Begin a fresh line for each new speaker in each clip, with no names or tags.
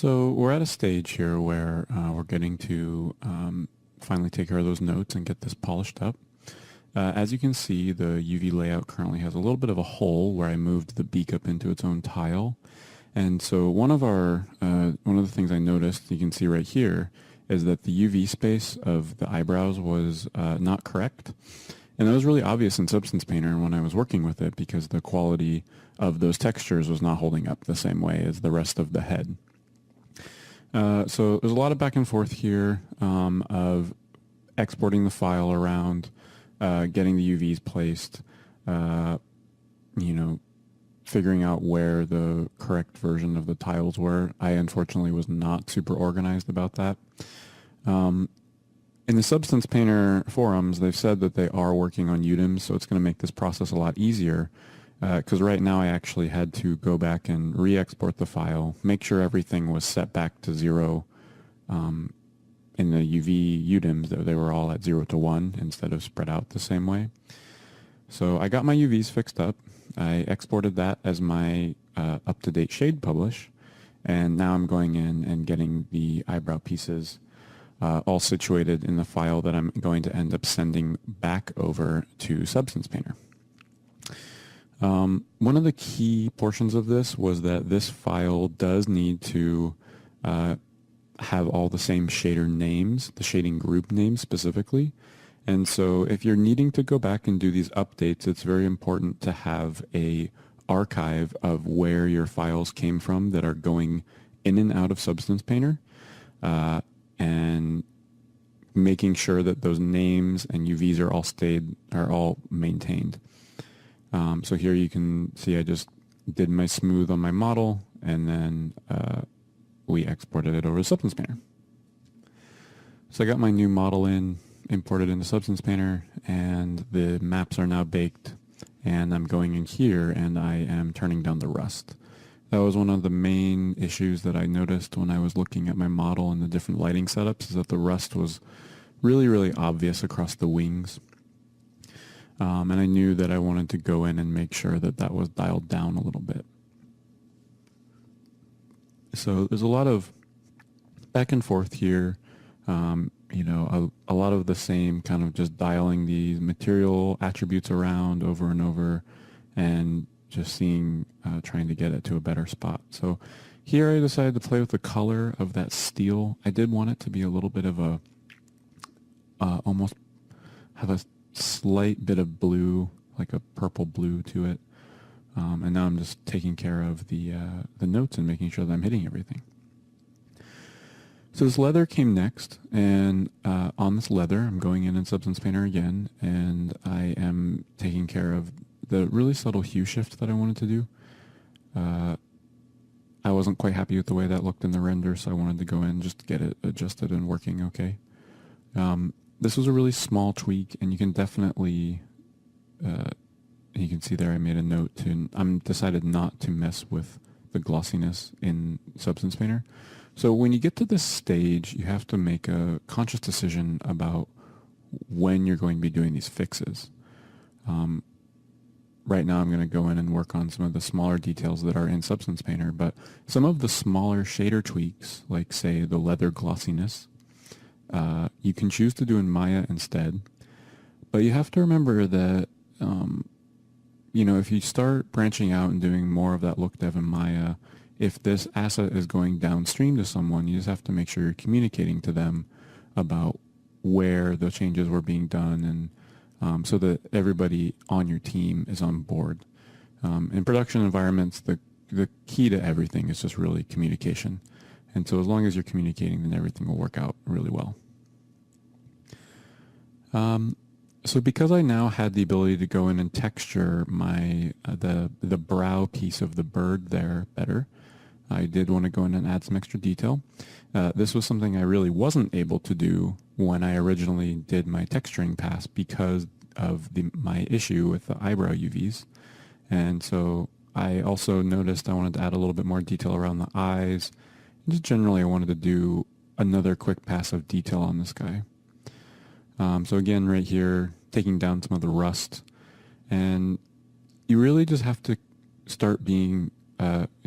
So we're at a stage here where we're getting to finally take care of those notes and get this polished up. As you can see, the UV layout currently has a little bit of a hole where I moved the beak up into its own tile. And so one of the things I noticed, you can see right here, is that the UV space of the eyebrows was not correct. And that was really obvious in Substance Painter when I was working with it because the quality of those textures was not holding up the same way as the rest of the head. So there's a lot of back and forth here of exporting the file around, getting the UVs placed, figuring out where the correct version of the tiles were. I unfortunately was not super organized about that. In the Substance Painter forums, they've said that they are working on UDIMs, so it's going to make this process a lot easier. Because right now I actually had to go back and re-export the file, make sure everything was set back to 0 in the UV UDIMs, though they were all at 0 to 1 instead of spread out the same way. So I got my UVs fixed up. I exported that as my up-to-date shade publish, and now I'm going in and getting the eyebrow pieces all situated in the file that I'm going to end up sending back over to Substance Painter. One of the key portions of this was that this file does need to have all the same shader names, the shading group names specifically. And so if you're needing to go back and do these updates, it's very important to have a archive of where your files came from that are going in and out of Substance Painter, and making sure that those names and UVs are all maintained. So here you can see I just did my smooth on my model, and then we exported it over to Substance Painter. So I got my new model imported into Substance Painter, and the maps are now baked, and I'm going in here and I am turning down the rust. That was one of the main issues that I noticed when I was looking at my model and the different lighting setups, is that the rust was really, really obvious across the wings. And I knew that I wanted to go in and make sure that that was dialed down a little bit. So there's a lot of back and forth here. A lot of the same kind of just dialing these material attributes around over and over, and just trying to get it to a better spot. So here I decided to play with the color of that steel. I did want it to be a little bit of a, almost have a slight bit of blue, like a purple blue to it. And now I'm just taking care of the notes and making sure that I'm hitting everything. So this leather came next, and on this leather, I'm going in Substance Painter again, and I am taking care of the really subtle hue shift that I wanted to do. I wasn't quite happy with the way that looked in the render, so I wanted to go in just to get it adjusted and working okay. This was a really small tweak, and you can definitely, you can see there I made a note I'm decided not to mess with the glossiness in Substance Painter. So when you get to this stage, you have to make a conscious decision about when you're going to be doing these fixes. Right now I'm going to go in and work on some of the smaller details that are in Substance Painter, but some of the smaller shader tweaks, like say the leather glossiness, you can choose to do in Maya instead. But you have to remember that, if you start branching out and doing more of that look dev in Maya, if this asset is going downstream to someone, you just have to make sure you're communicating to them about where the changes were being done, and so that everybody on your team is on board. In production environments, the key to everything is just really communication. And so as long as you're communicating, then everything will work out really well. So because I now had the ability to go in and texture my the brow piece of the bird there better, I did want to go in and add some extra detail. This was something I really wasn't able to do when I originally did my texturing pass because of my issue with the eyebrow UVs. And so I also noticed I wanted to add a little bit more detail around the eyes. And just generally I wanted to do another quick pass of detail on this guy. So again, right here, taking down some of the rust. And you really just have to start being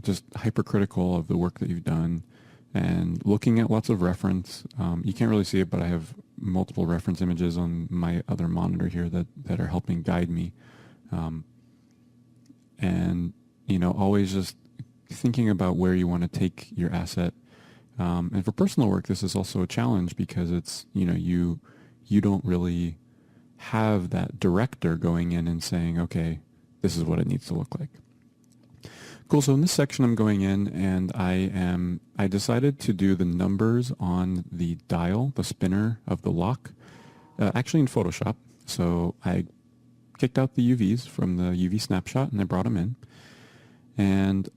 just hypercritical of the work that you've done. and looking at lots of reference. You can't really see it, but I have multiple reference images on my other monitor here that are helping guide me. And, always just thinking about where you want to take your asset. And for personal work, this is also a challenge because it's, you don't really have that director going in and saying, okay, this is what it needs to look like. Cool. So in this section, I'm going in and I decided to do the numbers on the dial, the spinner of the lock, actually in Photoshop. So I kicked out the UVs from the UV snapshot and I brought them in. And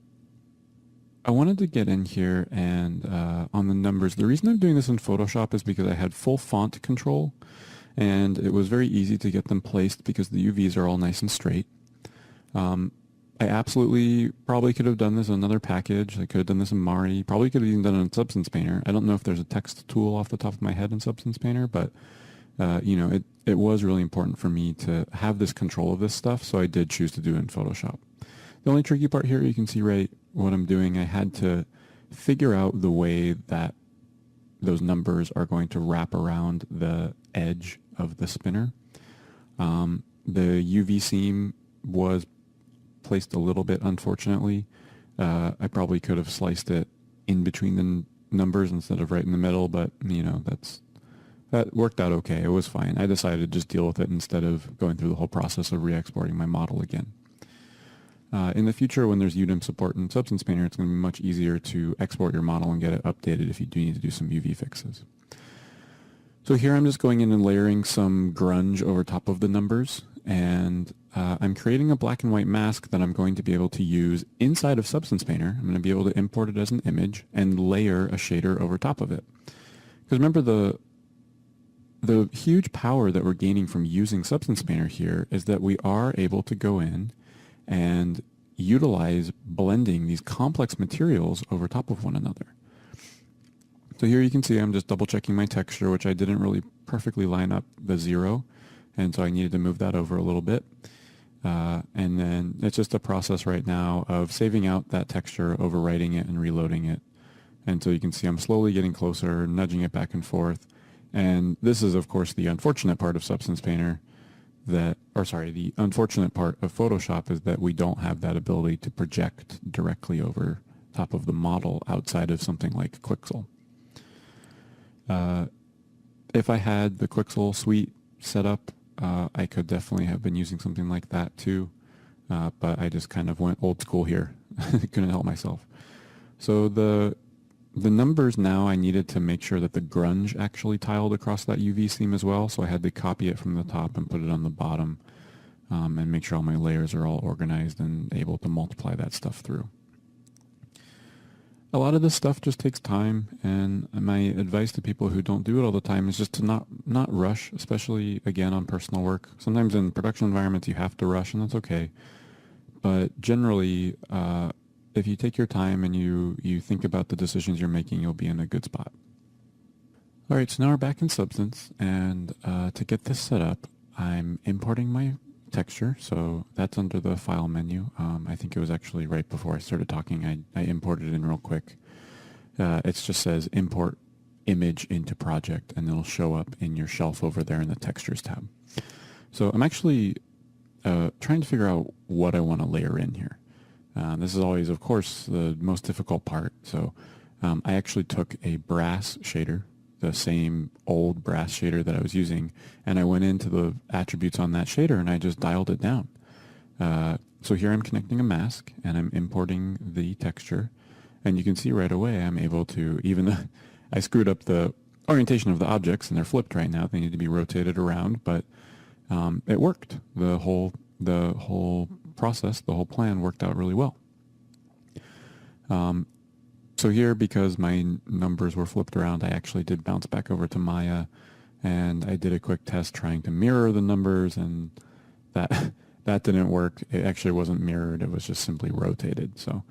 I wanted to get in here and on the numbers. The reason I'm doing this in Photoshop is because I had full font control and it was very easy to get them placed because the UVs are all nice and straight. I absolutely probably could have done this in another package. I could have done this in Mari. Probably could have even done it in Substance Painter. I don't know if there's a text tool off the top of my head in Substance Painter, but it was really important for me to have this control of this stuff, so I did choose to do it in Photoshop. The only tricky part here, you can see right what I'm doing. I had to figure out the way that those numbers are going to wrap around the edge of the spinner. The UV seam was placed a little bit, unfortunately. I probably could have sliced it in between the numbers instead of right in the middle, but that worked out okay. It was fine. I decided to just deal with it instead of going through the whole process of re-exporting my model again. In the future, when there's UDIM support in Substance Painter, it's going to be much easier to export your model and get it updated if you do need to do some UV fixes. So here I'm just going in and layering some grunge over top of the numbers, and I'm creating a black and white mask that I'm going to be able to use inside of Substance Painter. I'm going to be able to import it as an image and layer a shader over top of it. Because remember, the huge power that we're gaining from using Substance Painter here is that we are able to go in and utilize blending these complex materials over top of one another. So here you can see I'm just double checking my texture, which I didn't really perfectly line up the 0. And so I needed to move that over a little bit. And then it's just a process right now of saving out that texture, overwriting it, and reloading it. And so you can see I'm slowly getting closer, nudging it back and forth. And this is, of course, the unfortunate part of Substance Painter the unfortunate part of Photoshop is that we don't have that ability to project directly over top of the model outside of something like Quixel. If I had the Quixel suite set up, I could definitely have been using something like that too, but I just kind of went old school here. Couldn't help myself. So the numbers now, I needed to make sure that the grunge actually tiled across that UV seam as well, so I had to copy it from the top and put it on the bottom and make sure all my layers are all organized and able to multiply that stuff through. A lot of this stuff just takes time, and my advice to people who don't do it all the time is just to not rush, especially, again, on personal work. Sometimes in production environments you have to rush, and that's okay. But generally, if you take your time and you think about the decisions you're making, you'll be in a good spot. All right, so now we're back in Substance, and to get this set up, I'm importing my texture, so that's under the File menu. I think it was actually right before I started talking. I imported it in real quick. It just says Import Image into Project, and it'll show up in your shelf over there in the Textures tab. So I'm actually trying to figure out what I want to layer in here. This is always, of course, the most difficult part. So I actually took a brass shader, the same old brass shader that I was using, and I went into the attributes on that shader and I just dialed it down. So here I'm connecting a mask and I'm importing the texture, and you can see right away I'm able to, even though I screwed up the orientation of the objects and they're flipped right now, they need to be rotated around, but it worked. The whole process, the whole plan worked out really well. So here, because my numbers were flipped around, I actually did bounce back over to Maya, and I did a quick test trying to mirror the numbers, and that didn't work. It actually wasn't mirrored. It was just simply rotated. So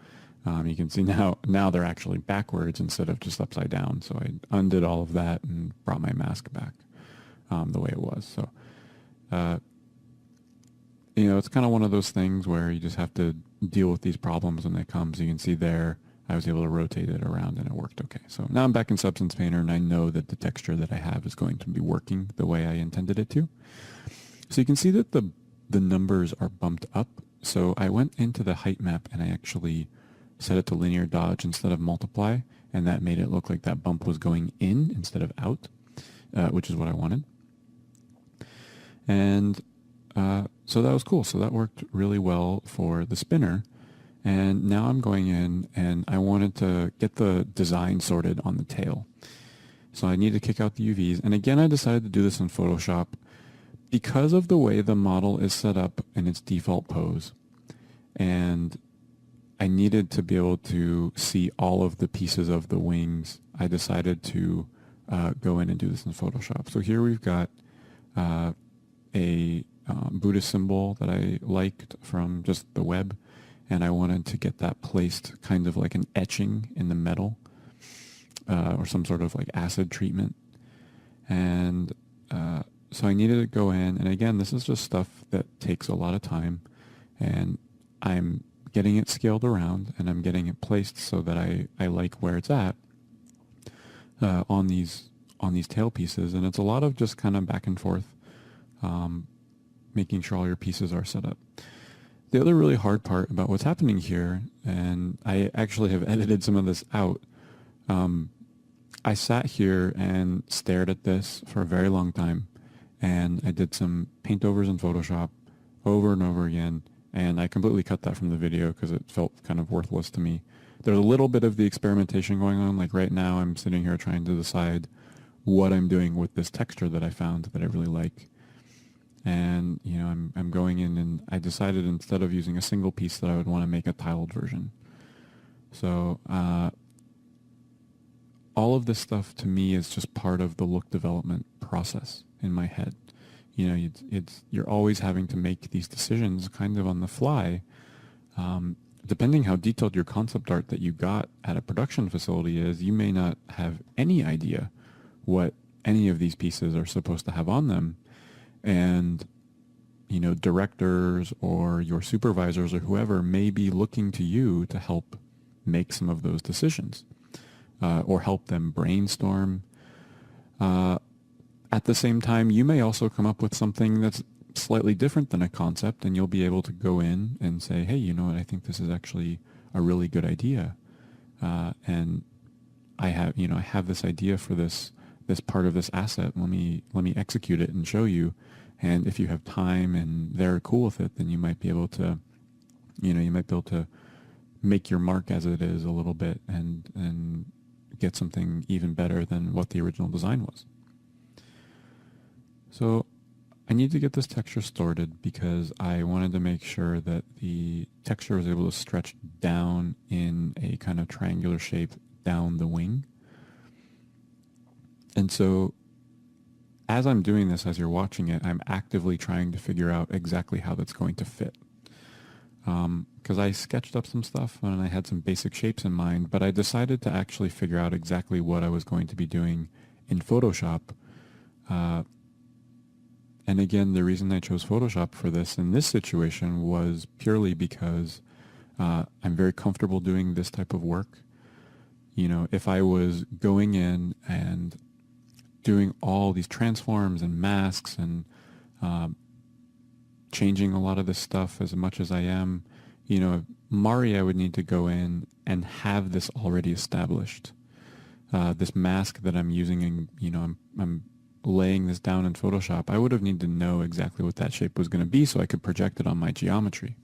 you can see now they're actually backwards instead of just upside down. So I undid all of that and brought my mask back the way it was. So it's kind of one of those things where you just have to deal with these problems when they come. So you can see there, I was able to rotate it around and it worked okay. So now I'm back in Substance Painter and I know that the texture that I have is going to be working the way I intended it to. So you can see that the numbers are bumped up. So I went into the height map and I actually set it to linear dodge instead of multiply, and that made it look like that bump was going in instead of out, which is what I wanted. And so that was cool. So that worked really well for the spinner. And now I'm going in and I wanted to get the design sorted on the tail. So I need to kick out the UVs. And again, I decided to do this in Photoshop because of the way the model is set up in its default pose. And I needed to be able to see all of the pieces of the wings. I decided to go in and do this in Photoshop. So here we've got a Buddhist symbol that I liked from just the web, and I wanted to get that placed kind of like an etching in the metal or some sort of like acid treatment. And so I needed to go in, and again, this is just stuff that takes a lot of time, and I'm getting it scaled around and I'm getting it placed so that I like where it's at on these tail pieces. And it's a lot of just kind of back and forth, making sure all your pieces are set up. The other really hard part about what's happening here, and I actually have edited some of this out, I sat here and stared at this for a very long time, and I did some paint overs in Photoshop over and over again, and I completely cut that from the video because it felt kind of worthless to me. There's a little bit of the experimentation going on. Like right now I'm sitting here trying to decide what I'm doing with this texture that I found that I really like. And, you know, I'm going in and I decided instead of using a single piece that I would want to make a tiled version. So all of this stuff to me is just part of the look development process in my head. You know, you're always having to make these decisions kind of on the fly. Depending how detailed your concept art that you got at a production facility is, you may not have any idea what any of these pieces are supposed to have on them. And, you know, directors or your supervisors or whoever may be looking to you to help make some of those decisions or help them brainstorm. At the same time, you may also come up with something that's slightly different than a concept, and you'll be able to go in and say, hey, you know what, I think this is actually a really good idea. And I have this idea for this part of this asset. Let me execute it and show you. And if you have time and they're cool with it, then you might be able to, make your mark as it is a little bit and get something even better than what the original design was. So I need to get this texture sorted because I wanted to make sure that the texture was able to stretch down in a kind of triangular shape down the wing. And so as I'm doing this, as you're watching it, I'm actively trying to figure out exactly how that's going to fit. Because I sketched up some stuff and I had some basic shapes in mind, but I decided to actually figure out exactly what I was going to be doing in Photoshop. And again, the reason I chose Photoshop for this in this situation was purely because I'm very comfortable doing this type of work. You know, if I was going in and doing all these transforms and masks and changing a lot of this stuff as much as I am, you know, Mari, I would need to go in and have this already established. This mask that I'm using, and you know, I'm laying this down in Photoshop, I would have needed to know exactly what that shape was going to be so I could project it on my geometry.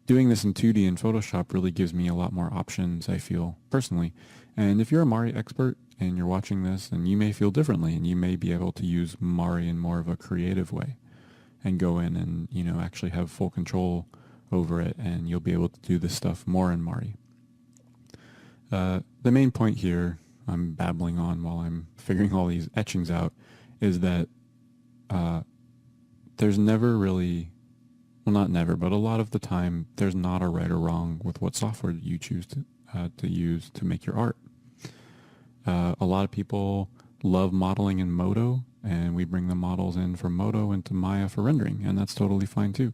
Doing this in 2D in Photoshop really gives me a lot more options, I feel, personally. And if you're a Mari expert and you're watching this, and you may feel differently, and you may be able to use Mari in more of a creative way and go in and, you know, actually have full control over it, and you'll be able to do this stuff more in Mari. The main point here, I'm babbling on while I'm figuring all these etchings out, is that there's never really, well, not never, but a lot of the time, there's not a right or wrong with what software you choose to use to make your art. A lot of people love modeling in Modo, and we bring the models in from Modo into Maya for rendering, and that's totally fine too.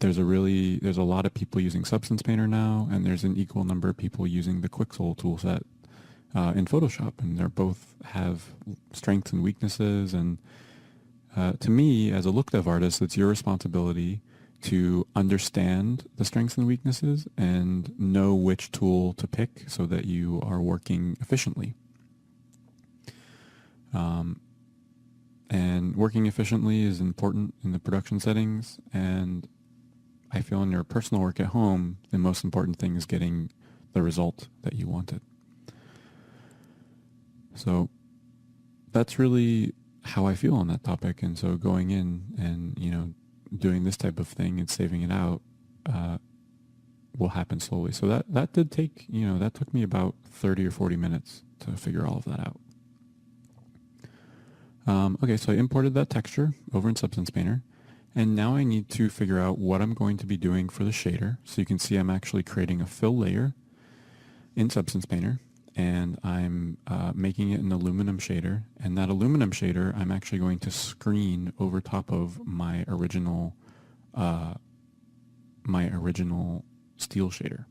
there's a lot of people using Substance Painter now, and there's an equal number of people using the Quixel toolset in Photoshop, and they both have strengths and weaknesses. And to me, as a look dev artist, it's your responsibility to understand the strengths and weaknesses and know which tool to pick so that you are working efficiently. And working efficiently is important in the production settings, and I feel in your personal work at home, the most important thing is getting the result that you wanted. So that's really how I feel on that topic. And so going in and, doing this type of thing and saving it out will happen slowly. So that did take, that took me about 30 or 40 minutes to figure all of that out. Okay, so I imported that texture over in Substance Painter, and now I need to figure out what I'm going to be doing for the shader. So you can see I'm actually creating a fill layer in Substance Painter, and I'm making it an aluminum shader, and that aluminum shader I'm actually going to screen over top of my original steel shader.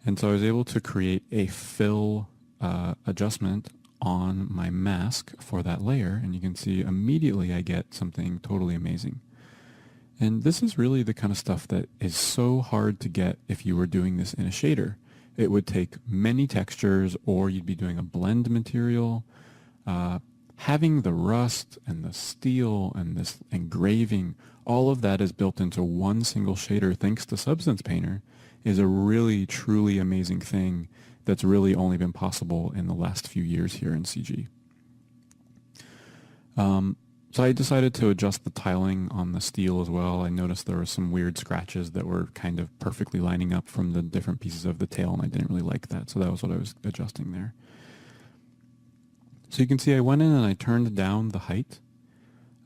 And so I was able to create a fill adjustment on my mask for that layer, and you can see immediately I get something totally amazing. And this is really the kind of stuff that is so hard to get if you were doing this in a shader. It would take many textures, or you'd be doing a blend material. Having the rust and the steel and this engraving, all of that is built into one single shader thanks to Substance Painter, is a really, truly amazing thing that's really only been possible in the last few years here in CG. So I decided to adjust the tiling on the steel as well. I noticed there were some weird scratches that were kind of perfectly lining up from the different pieces of the tail, and I didn't really like that. So that was what I was adjusting there. So you can see I went in and I turned down the height,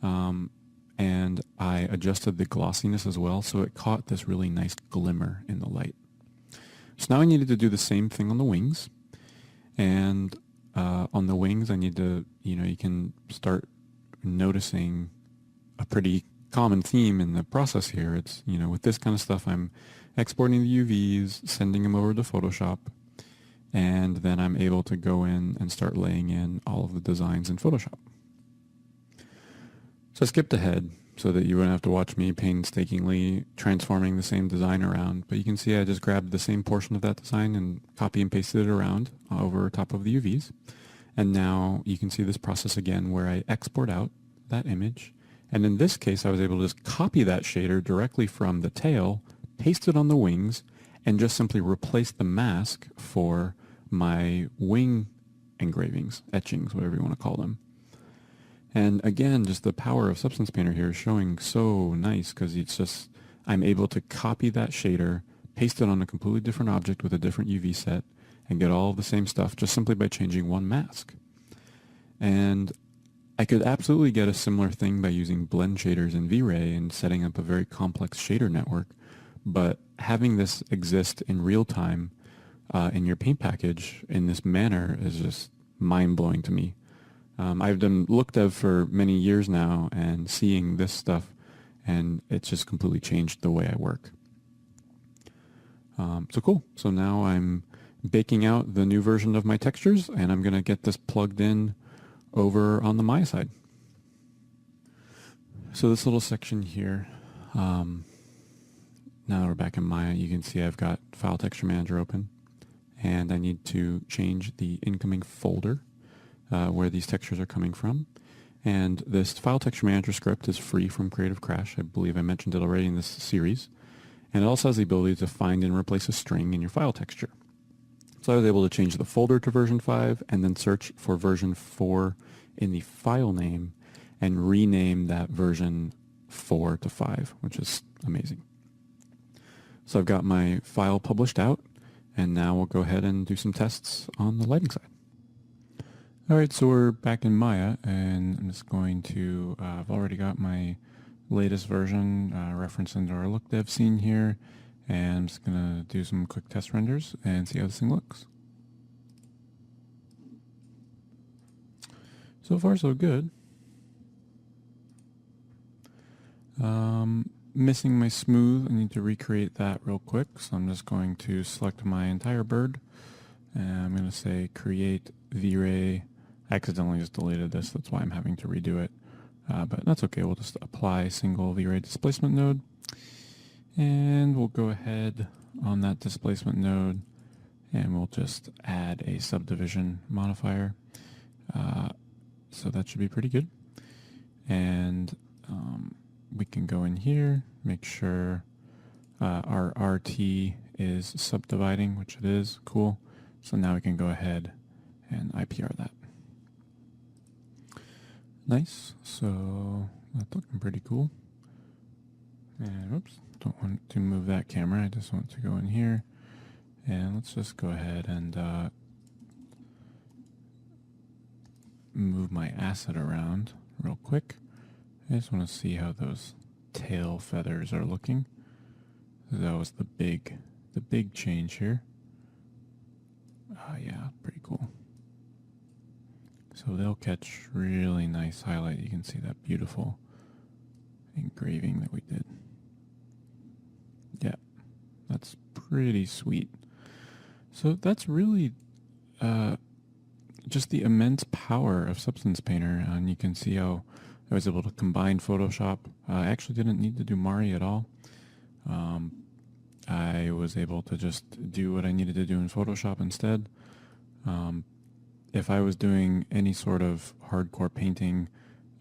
and I adjusted the glossiness as well, so it caught this really nice glimmer in the light. So now I needed to do the same thing on the wings, and on the wings I need to, you can start noticing a pretty common theme in the process here. It's, with this kind of stuff, I'm exporting the UVs, sending them over to Photoshop, and then I'm able to go in and start laying in all of the designs in Photoshop. So I skipped ahead so that you wouldn't have to watch me painstakingly transforming the same design around, but you can see I just grabbed the same portion of that design and copy and pasted it around over top of the UVs. And now you can see this process again where I export out that image. And in this case, I was able to just copy that shader directly from the tail, paste it on the wings, and just simply replace the mask for my wing engravings, etchings, whatever you want to call them. And again, just the power of Substance Painter here is showing so nice, because it's just, I'm able to copy that shader, paste it on a completely different object with a different UV set, and get all of the same stuff just simply by changing one mask. And I could absolutely get a similar thing by using blend shaders in V-Ray and setting up a very complex shader network, but having this exist in real time in your paint package in this manner is just mind-blowing to me. I've done look dev for many years now, and seeing this stuff, and it's just completely changed the way I work. So cool. So now I'm baking out the new version of my textures, and I'm going to get this plugged in over on the Maya side. So this little section here, now that we're back in Maya, you can see I've got File Texture Manager open, and I need to change the incoming folder where these textures are coming from. And this File Texture Manager script is free from Creative Crash. I believe I mentioned it already in this series. And it also has the ability to find and replace a string in your file texture. So I was able to change the folder to version 5 and then search for version 4 in the file name and rename that version 4 to 5, which is amazing. So I've got my file published out, and now we'll go ahead and do some tests on the lighting side. All right, so we're back in Maya, and I'm just going to, I've already got my latest version referenced into our look dev scene here, and I'm just going to do some quick test renders and see how this thing looks. So far, so good.
missing my smooth. I need to recreate that real quick. So I'm just going to select my entire bird. And I'm going to say create V-Ray. I accidentally just deleted this. That's why I'm having to redo it. But that's okay. We'll just apply single V-Ray displacement node. And we'll go ahead on that displacement node and we'll just add a subdivision modifier. So that should be pretty good. And we can go in here, make sure our RT is subdividing, which it is. Cool. So now we can go ahead and IPR that. Nice. So that's looking pretty cool. And oops, don't want to move that camera. I just want to go in here. And let's just go ahead and move my asset around real quick. I just want to see how those tail feathers are looking. That was the big change here. Yeah, pretty cool. So they'll catch really nice highlight. You can see that beautiful engraving that we did. Yeah, that's pretty sweet. So that's really just the immense power of Substance Painter, and you can see how I was able to combine Photoshop. I actually didn't need to do Mari at all. I was able to just do what I needed to do in Photoshop instead. If I was doing any sort of hardcore painting,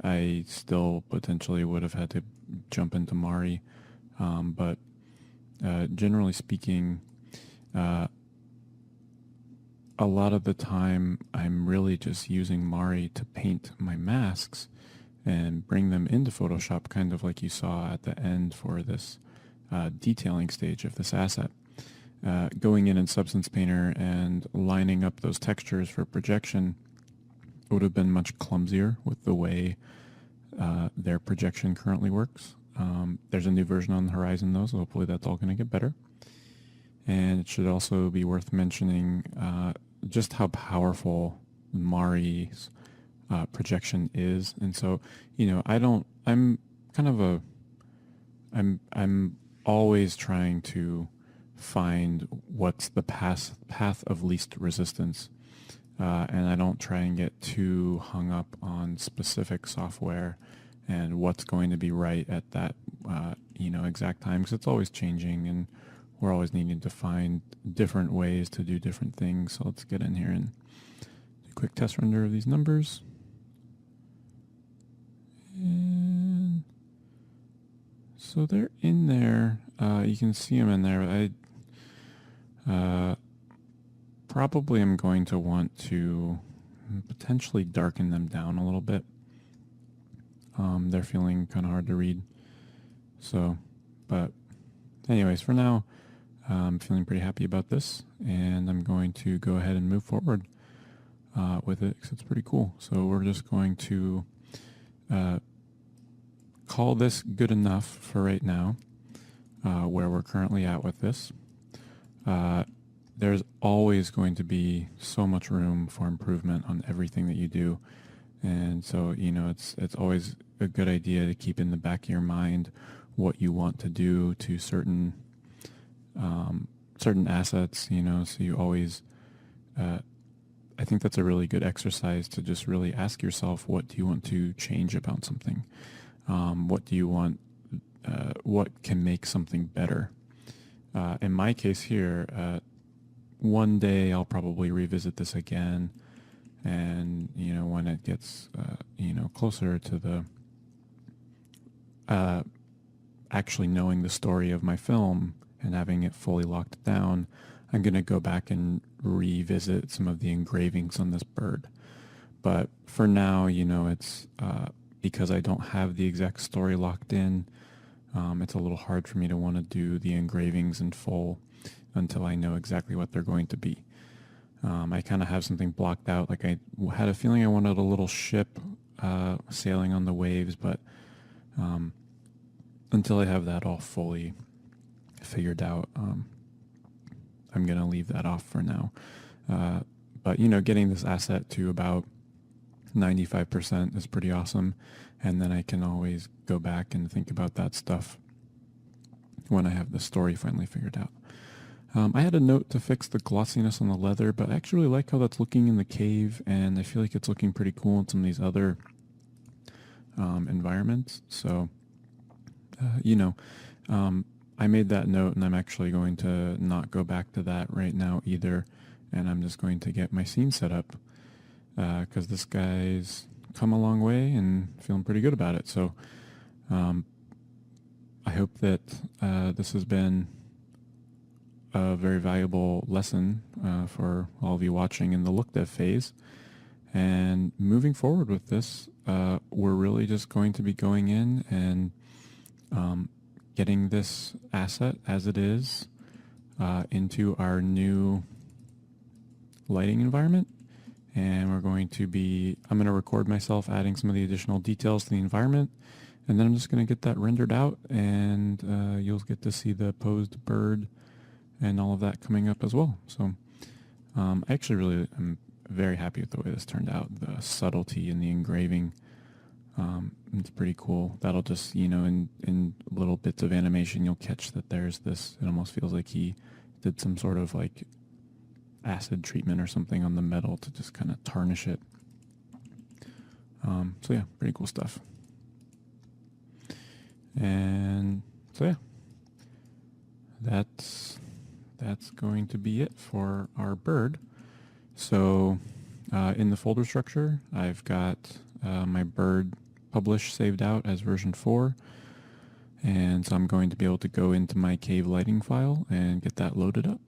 I still potentially would have had to jump into Mari. But generally speaking, a lot of the time I'm really just using Mari to paint my masks and bring them into Photoshop, kind of like you saw at the end for this detailing stage of this asset. Going in Substance Painter and lining up those textures for projection would have been much clumsier with the way their projection currently works. There's a new version on the horizon though, so hopefully that's all going to get better. And it should also be worth mentioning just how powerful Mari's projection is. And so, I'm always trying to find what's the path of least resistance. And I don't try and get too hung up on specific software and what's going to be right at that, exact time, because it's always changing and we're always needing to find different ways to do different things. So let's get in here and do a quick test render of these numbers. And so they're in there. You can see them in there. I probably am going to want to potentially darken them down a little bit. They're feeling kind of hard to read. So, but anyways, for now, I'm feeling pretty happy about this, and I'm going to go ahead and move forward with it because it's pretty cool. So we're just going to call this good enough for right now, where we're currently at with this. There's always going to be so much room for improvement on everything that you do. And so, it's always a good idea to keep in the back of your mind what you want to do to certain assets, so you always, I think that's a really good exercise to just really ask yourself, what do you want to change about something? What do you want, what can make something better? In my case here, one day I'll probably revisit this again, and when it gets closer to the actually knowing the story of my film and having it fully locked down, I'm going to go back and revisit some of the engravings on this bird. But for now, it's because I don't have the exact story locked in, it's a little hard for me to want to do the engravings in full until I know exactly what they're going to be. I kind of have something blocked out. Like I had a feeling I wanted a little ship sailing on the waves, but until I have that all fully figured out, I'm going to leave that off for now. But, getting this asset to about 95% is pretty awesome. And then I can always go back and think about that stuff when I have the story finally figured out. I had a note to fix the glossiness on the leather, but I actually really like how that's looking in the cave, and I feel like it's looking pretty cool in some of these other environments. So, I made that note, and I'm actually going to not go back to that right now either, and I'm just going to get my scene set up because this guy's come a long way and feeling pretty good about it. So I hope that this has been a very valuable lesson for all of you watching in the look dev phase. And moving forward with this, we're really just going to be going in and getting this asset as it is into our new lighting environment. And I'm going to record myself adding some of the additional details to the environment. And then I'm just going to get that rendered out, and you'll get to see the posed bird and all of that coming up as well. So I actually really am very happy with the way this turned out. The subtlety in the engraving, it's pretty cool. That'll just, in little bits of animation, you'll catch that there's this, it almost feels like he did some sort of like acid treatment or something on the metal to just kind of tarnish it. So yeah, pretty cool stuff. And so yeah, that's going to be it for our bird. So in the folder structure, I've got my bird published saved out as version 4. And so I'm going to be able to go into my cave lighting file and get that loaded up.